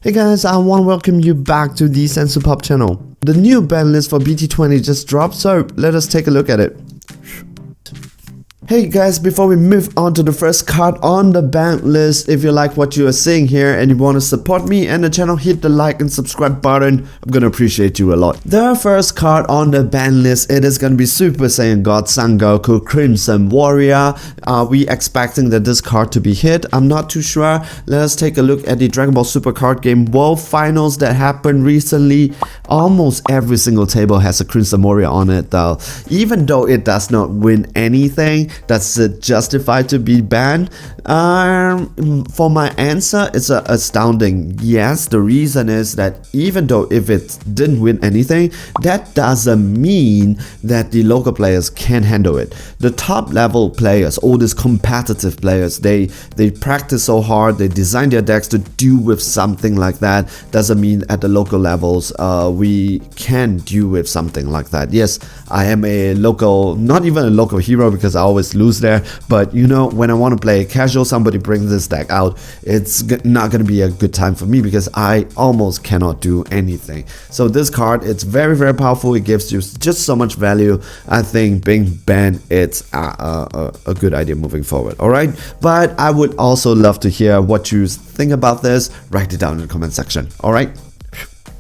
Hey guys, I want to welcome you back to the Sensu Pop channel. The new ban list for BT20 just dropped, so let us take a look at it. Hey guys, before we move on to the first card on the ban list, if you like what you are seeing here and you want to support me and the channel, hit the like and subscribe button. I'm gonna appreciate you a lot. The first card on the ban list, it is gonna be Super Saiyan God Son Goku Crimson Warrior. Are we expecting that this card to be hit? I'm not too sure. Let us take a look at the Dragon Ball Super Card Game World Finals that happened recently. Almost every single table has a Crimson Warrior on it though. Even though it does not win anything, that's justified to be banned. For my answer, it's astounding yes. The reason is that even though if it didn't win anything, that doesn't mean that the local players can handle it. The top level players, all these competitive players, they practice so hard, they design their decks to deal with something like that. Doesn't mean at the local levels we can deal with something like that. Yes, I am a local, not even a local hero because I always lose there, but you know, when I want to play casual, somebody brings this deck out, it's not going to be a good time for me because I almost cannot do anything. So this card, it's very powerful. It gives you just so much value. I think being banned, it's a good idea moving forward. All right, but I would also love to hear what you think about this. Write it down in the comment section. All right.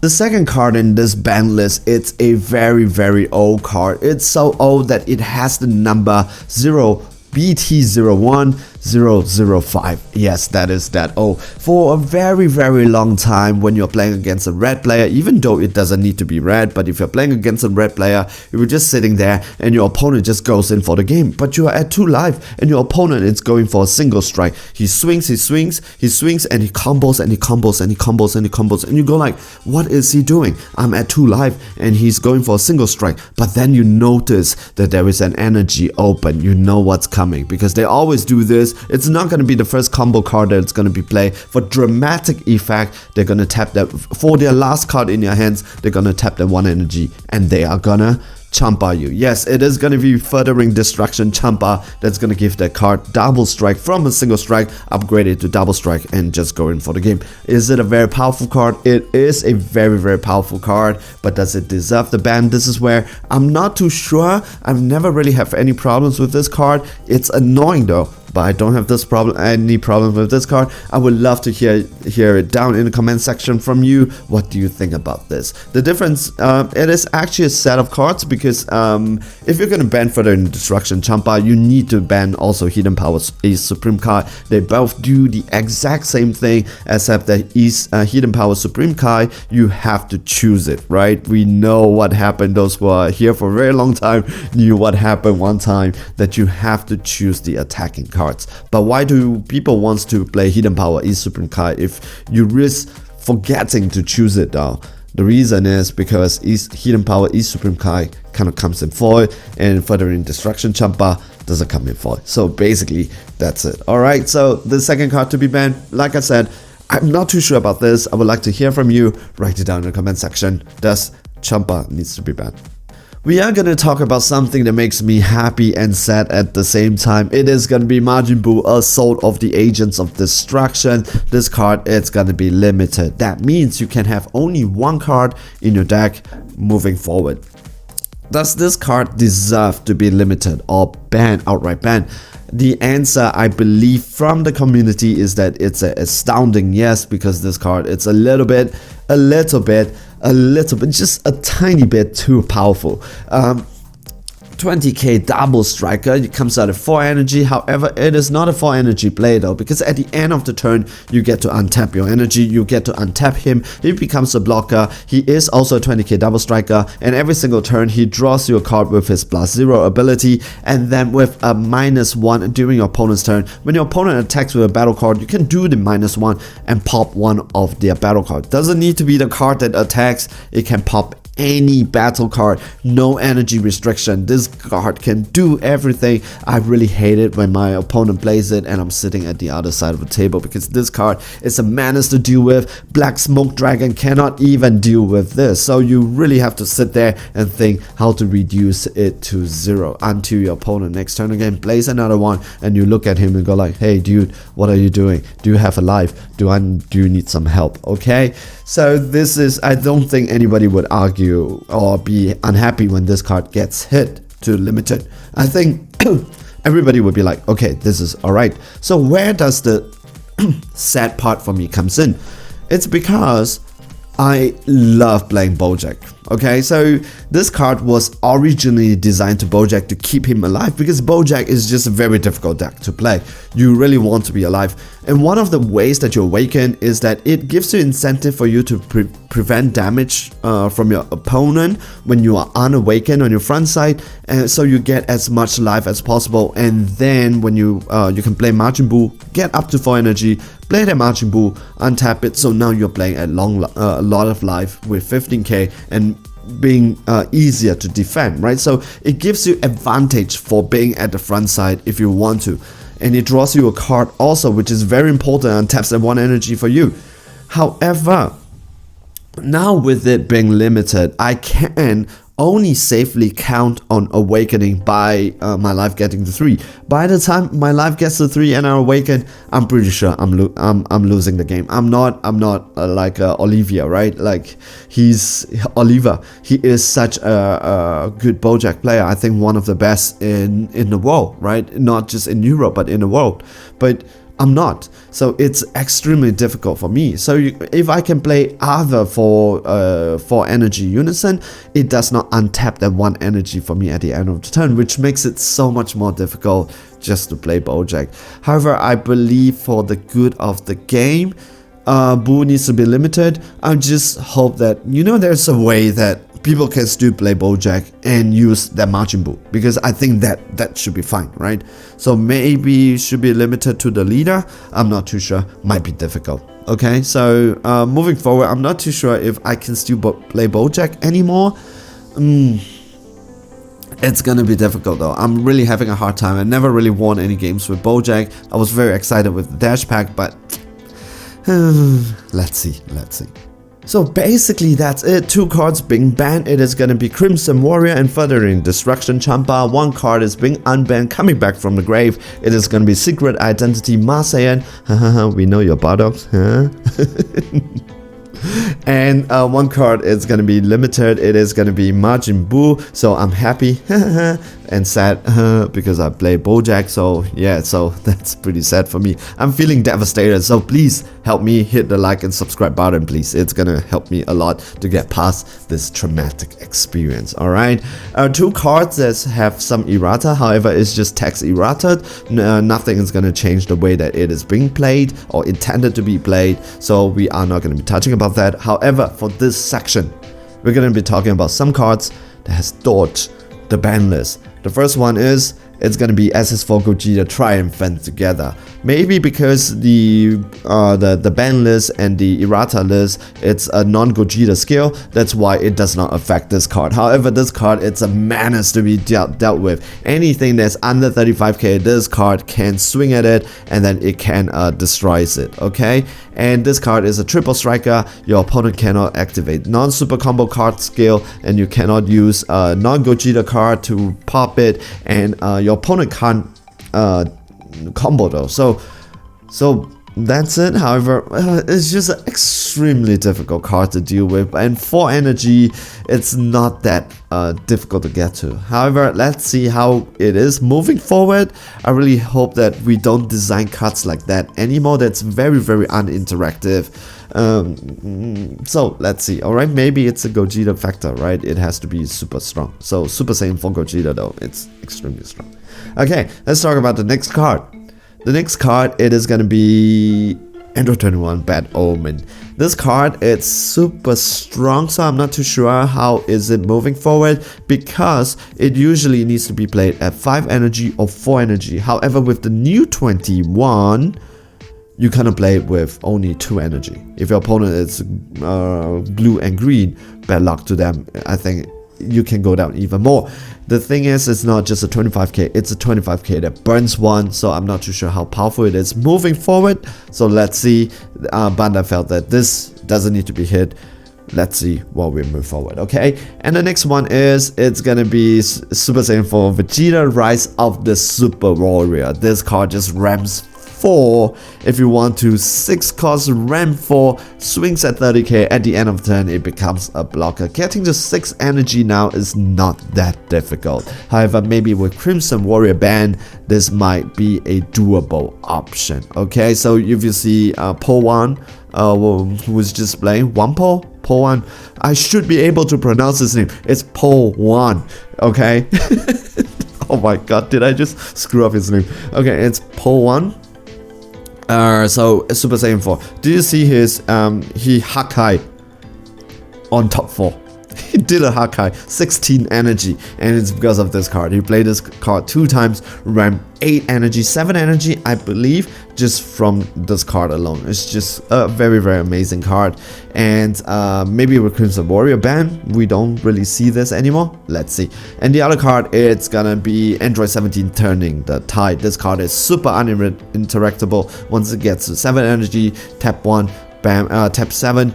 The second card in this ban list, it's a very old card. It's so old that it has the number 0 BT01005. Yes, that is that old. For a very long time, when you're playing against a red player, even though it doesn't need to be red, but if you're playing against a red player, you were just sitting there and your opponent just goes in for the game, but you are at 2 life and your opponent is going for a single strike. He swings and he combos and he combos and you go like, what is he doing? I'm at 2 life and he's going for a single strike. But then you notice that there is an energy open. You know what's coming because they always do this. It's not going to be the first combo card that's going to be played. For dramatic effect, they're going to tap that. For their last card in your hands, they're going to tap that 1 energy and they are gonna Champa you. Yes, it is going to be Furthering Destruction Champa that's going to give that card double strike from a single strike, upgrade it to double strike and just go in for the game. Is it a very powerful card? It is a very powerful card, but does it deserve the ban? This is where I'm not too sure. I've never really had any problems with this card. It's annoying though, but I don't have any problem with this card. I would love to hear it down in the comment section from you. What do you think about this? The difference, it is actually a set of cards because if you're gonna ban Furthering Destruction Champa, you need to ban also Hidden Power Ace Supreme Kai. They both do the exact same thing, except that Hidden Power Supreme Kai, you have to choose it, right? We know what happened. Those who are here for a very long time knew what happened one time, that you have to choose the attacking card. But why do people want to play Hidden Power Ace Supreme Kai if you risk forgetting to choose it though? The reason is because Hidden Power Ace Supreme Kai kind of comes in foil and Furthering Destruction Champa doesn't come in foil. So basically that's it. Alright, so the second card to be banned, like I said, I'm not too sure about this. I would like to hear from you. Write it down in the comment section. Does Champa needs to be banned? We are going to talk about something that makes me happy and sad at the same time. It is going to be Majin Buu, Assault of the Agents of Destruction. This card, it's going to be limited. That means you can have only 1 card in your deck moving forward. Does this card deserve to be limited or banned, outright banned? The answer, I believe, from the community is that it's an astounding yes, because this card, it's a little bit, just a tiny bit too powerful. 20k double striker, it comes out at 4 energy. However, it is not a 4 energy play though, because at the end of the turn you get to untap your energy, you get to untap him, he becomes a blocker. He is also a 20k double striker, and every single turn he draws you a card with his +0 ability, and then with a -1 during your opponent's turn. When your opponent attacks with a battle card, you can do the -1 and pop one of their battle card. Doesn't need to be the card that attacks, it can pop any battle card, no energy restriction. This card can do everything. I really hate it when my opponent plays it and I'm sitting at the other side of the table, because this card is a menace to deal with. Black Smoke Dragon cannot even deal with this, so you really have to sit there and think how to reduce it to 0 until your opponent next turn again plays another one, and you look at him and go like, hey dude, what are you doing? Do you have a life? Do you need some help? Okay, so this is, I don't think anybody would argue or be unhappy when this card gets hit to limited. I think everybody would be like, okay, this is alright. So where does the sad part for me comes in? It's because I love playing Bojack. Okay, so this card was originally designed to Bojack to keep him alive, because Bojack is just a very difficult deck to play. You really want to be alive, and one of the ways that you awaken is that it gives you incentive for you to prevent damage from your opponent when you are unawakened on your front side, and so you get as much life as possible. And then when you can play Majin Buu, get up to 4 energy, play the Majin Buu, untap it, so now you're playing a lot of life with 15k and being easier to defend, right? So it gives you advantage for being at the front side if you want to, and it draws you a card also, which is very important, and taps at 1 energy for you. However, now with it being limited, I can only safely count on awakening by my life getting to 3. By the time my life gets to 3 and I awaken, I'm pretty sure I'm losing the game. I'm not like Olivia, right? Like Oliver. He is such a good Bojack player. I think one of the best in the world, right? Not just in Europe, but in the world. But I'm not, so it's extremely difficult for me. So if I can play other for energy unison, it does not untap that 1 energy for me at the end of the turn, which makes it so much more difficult just to play Bojack. However, I believe for the good of the game, Buu needs to be limited. I just hope that, there's a way that people can still play Bojack and use their Majin Buu, because I think that should be fine, right? So maybe it should be limited to the leader. I'm not too sure. Might be difficult. Okay, so moving forward, I'm not too sure if I can still play Bojack anymore. It's gonna be difficult though. I'm really having a hard time. I never really won any games with Bojack. I was very excited with the Dash Pack, but let's see. So basically that's it. 2 cards being banned. It is gonna be Crimson Warrior and Furthering Destruction Champa. 1 card is being unbanned, coming back from the grave. It is gonna be Secret Identity Marseillan. We know your buttocks, huh? And 1 card is gonna be limited. It is gonna be Majin Buu. So I'm happy and sad because I play Bojack. So yeah, so that's pretty sad for me. I'm feeling devastated. So please help me, hit the like and subscribe button, please. It's gonna help me a lot to get past this traumatic experience. All right, 2 cards that have some errata. However, it's just text errata. Nothing is gonna change the way that it is being played or intended to be played. So we are not gonna be touching about that. However, for this section, we're going to be talking about some cards that has dodged the ban list. The first one is, it's going to be SS4 Gogeta Triumphant together. Maybe because the ban list and the errata list, it's a non-Gogeta skill, that's why it does not affect this card. However, this card, it's a menace to be dealt with. Anything that's under 35k, this card can swing at it and then it can destroys it, okay? And this card is a triple striker. Your opponent cannot activate non-super combo card skill, and you cannot use a non-Gogeta card to pop it, and your opponent can't combo though. So that's it. However, it's just an extremely difficult card to deal with, and 4 energy, it's not that difficult to get to. However, let's see how it is moving forward. I really hope that we don't design cards like that anymore. That's very, very uninteractive. So let's see. Alright, maybe it's a Gogeta factor, right? It has to be super strong. So Super Saiyan 4 Gogeta though, it's extremely strong. Okay, let's talk about the next card. The next card, it is gonna be Android 21 Bad Omen. This card, it's super strong, so I'm not too sure how is it moving forward, because it usually needs to be played at 5 energy or 4 energy. However, with the new 21, you cannot play with only 2 energy. If your opponent is blue and green, bad luck to them. I think you can go down even more. The thing is, it's not just a 25k, it's a 25k that burns 1, so I'm not too sure how powerful it is moving forward. So let's see. Bandai felt that this doesn't need to be hit. Let's see while we move forward, okay? And the next one is, it's gonna be Super Saiyan 4 Vegeta Rise of the Super Warrior. This card just rams 4 if you want to. 6 cost ram 4, swings at 30k. At the end of turn, it becomes a blocker. Getting to 6 energy now is not that difficult. However, maybe with Crimson Warrior ban, this might be a doable option. Okay, so if you see Po1, who was just playing Po1, I should be able to pronounce his name. It's Po1, okay? Oh my god, did I just screw up his name? Okay, it's Po1. So Super Saiyan 4. Do you see his he Hakai on top 4? He did a Hakai, 16 energy, and it's because of this card. He played this card 2 times, ran 8 energy, 7 energy, I believe, just from this card alone. It's just a very, very amazing card. And maybe with Crimson Warrior ban, we don't really see this anymore. Let's see. And the other card, it's gonna be Android 17 Turning the Tide. This card is super uninteractable. Once it gets to 7 energy, tap 1, bam, tap 7,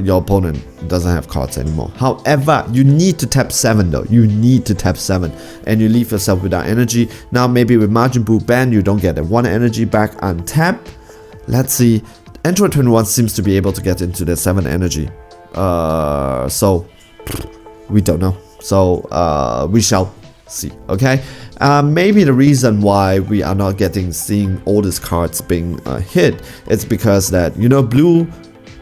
your opponent doesn't have cards anymore. However, you need to tap 7 though. You need to tap 7 and you leave yourself without energy. Now maybe with Majin Buu ban, you don't get that 1 energy back untap. Let's see. Android 21 seems to be able to get into the 7 energy. So we don't know. So we shall see. Okay. Maybe the reason why we are not seeing all these cards being hit is because that, you know, blue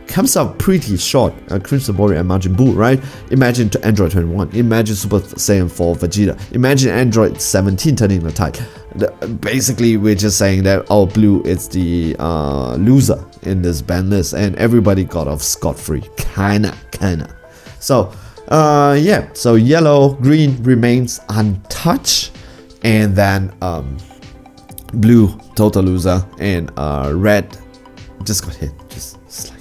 comes out pretty short. Crimson Warrior and Majin Buu, right? Imagine to Android 21. Imagine Super Saiyan 4 Vegeta. Imagine Android 17 Turning the Tide. Basically, we're just saying that, oh, blue is the loser in this ban list, and everybody got off scot-free. Kinda. So, yeah. So yellow, green remains untouched. And then blue, total loser, and red just got hit, just slightly.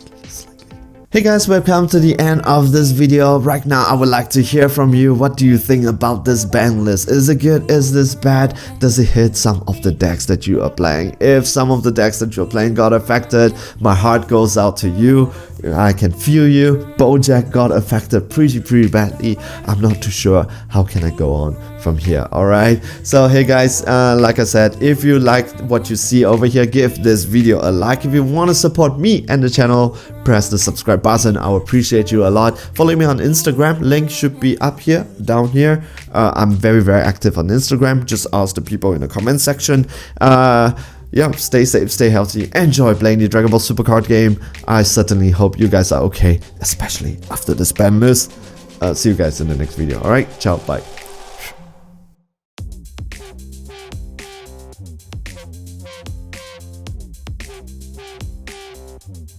Hey guys, welcome to the end of this video. Right now, I would like to hear from you. What do you think about this ban list? Is it good? Is this bad? Does it hit some of the decks that you are playing? If some of the decks that you're playing got affected, my heart goes out to you. I can feel you. Bojack got affected pretty badly. I'm not too sure how can I go on from here. Alright, so hey guys, like I said, if you liked what you see over here, give this video a like. If you want to support me and the channel, press the subscribe button. I will appreciate you a lot. Follow me on Instagram, link should be up here, down here. I'm very active on Instagram. Just ask the people in the comment section. Yeah, stay safe, stay healthy, enjoy playing the Dragon Ball Super card game. I certainly hope you guys are okay, especially after this ban list. See you guys in the next video. Alright, ciao, bye.